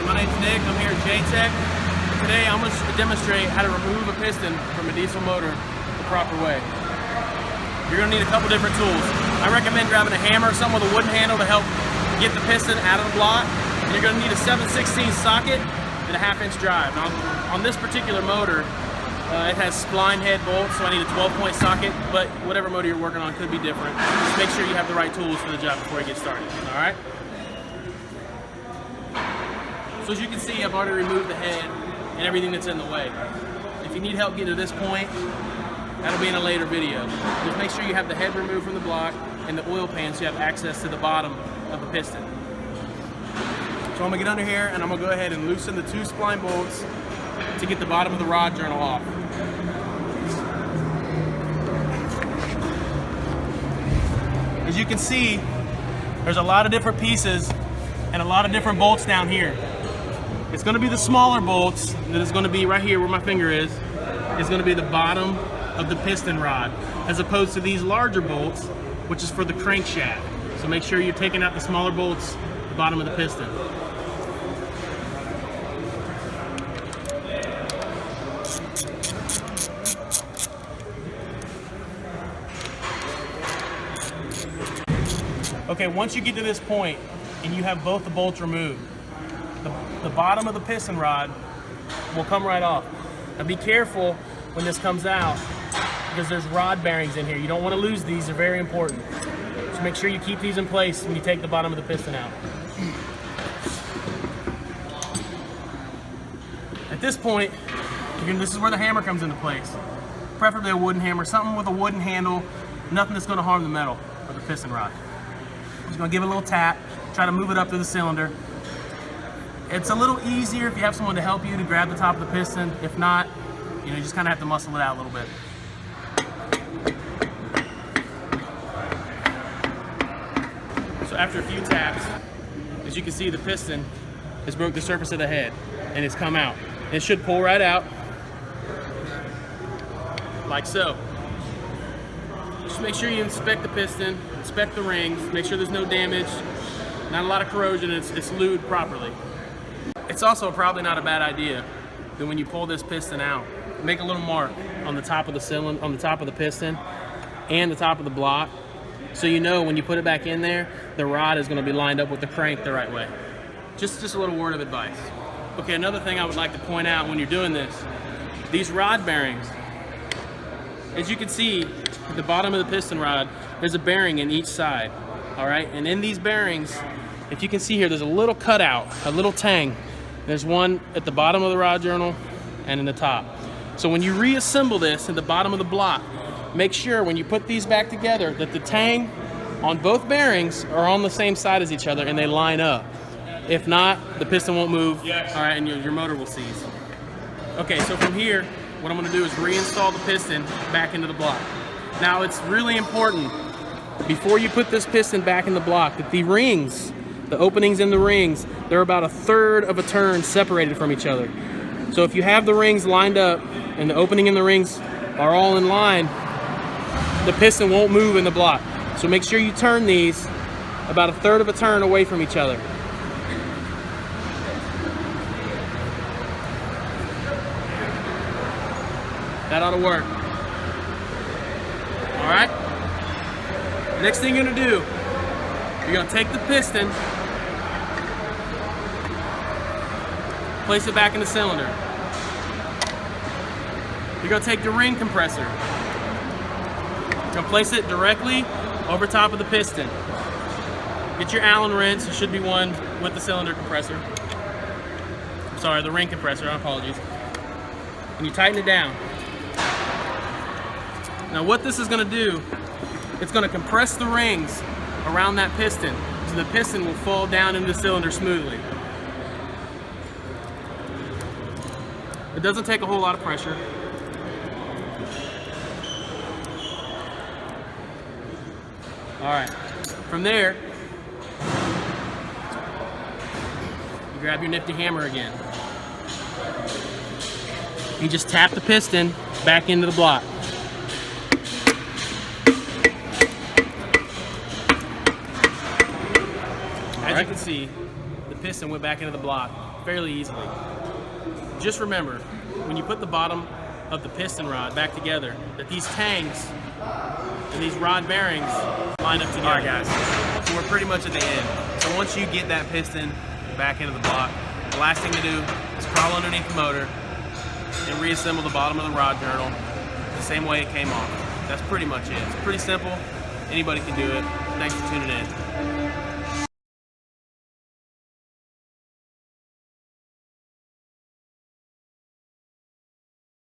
everyone? My name's Nick. I'm here at J-Tech. Today I'm going to demonstrate how to remove a piston from a diesel motor the proper way. You're going to need a couple different tools. I recommend grabbing a hammer or something with a wooden handle to help get the piston out of the block. And you're going to need a 7/16 socket and a 1/2 inch drive. Now, on this particular motor, it has spline head bolts, so I need a 12-point socket, but whatever motor you're working on could be different. Just make sure you have the right tools for the job before you get started, all right? So as you can see, I've already removed the head and everything that's in the way. If you need help getting to this point, that'll be in a later video. Just make sure you have the head removed from the block and the oil pan so you have access to the bottom of the piston. So I'm gonna get under here and I'm gonna go ahead and loosen the 2 spline bolts to get the bottom of the rod journal off. As you can see, there's a lot of different pieces and a lot of different bolts down here. It's going to be the smaller bolts that is going to be right here where my finger is going to be the bottom of the piston rod, as opposed to these larger bolts, which is for the crankshaft. So make sure you're taking out the smaller bolts, the bottom of the piston. Okay, once you get to this point and you have both the bolts removed, the bottom of the piston rod will come right off. Now be careful when this comes out because there's rod bearings in here. You don't want to lose these, they're very important. So make sure you keep these in place when you take the bottom of the piston out. At this point, this is where the hammer comes into place. Preferably a wooden hammer, something with a wooden handle, nothing that's going to harm the metal of the piston rod. Just going to give it a little tap, try to move it up through the cylinder. It's a little easier if you have someone to help you to grab the top of the piston. If not, you just kind of have to muscle it out a little bit. So after a few taps, as you can see, the piston has broke the surface of the head and it's come out. It should pull right out, like so. Just make sure you inspect the piston, inspect the rings, make sure there's no damage, not a lot of corrosion, it's lubed properly. It's also probably not a bad idea that when you pull this piston out, make a little mark on the top of the cylinder, on the top of the piston and the top of the block, so you know when you put it back in there, the rod is going to be lined up with the crank the right way. Just a little word of advice. Okay, another thing I would like to point out when you're doing this, these rod bearings, as you can see at the bottom of the piston rod, there's a bearing in each side, all right? And in these bearings, if you can see here, there's a little cutout, a little tang. There's one at the bottom of the rod journal and in the top. So when you reassemble this at the bottom of the block, make sure when you put these back together that the tang on both bearings are on the same side as each other and they line up. If not, the piston won't move, yes. All right, and your motor will seize. Okay, so from here, what I'm gonna do is reinstall the piston back into the block. Now it's really important, before you put this piston back in the block, that the rings, the openings in the rings, they're about 1/3 of a turn separated from each other. So if you have the rings lined up and the opening in the rings are all in line, the piston won't move in the block. So make sure you turn these about 1/3 of a turn away from each other. That ought to work. All right? Next thing you're gonna do, you're gonna take the piston, place it back in the cylinder. You're gonna take the ring compressor. You're gonna place it directly over top of the piston. Get your Allen wrench, it should be one with the cylinder compressor. Sorry, the ring compressor, apologies. And you tighten it down. Now what this is gonna do, it's gonna compress the rings around that piston so the piston will fall down into the cylinder smoothly. It doesn't take a whole lot of pressure. All right, from there, you grab your nifty hammer again. You just tap the piston back into the block. As you can see, the piston went back into the block. fairly easily. Just remember, when you put the bottom of the piston rod back together, that these tangs and these rod bearings line up together. All right, guys, so we're pretty much at the end. So once you get that piston back into the block, the last thing to do is crawl underneath the motor and reassemble the bottom of the rod journal the same way it came off. That's pretty much it. It's pretty simple. Anybody can do it. Thanks for tuning in.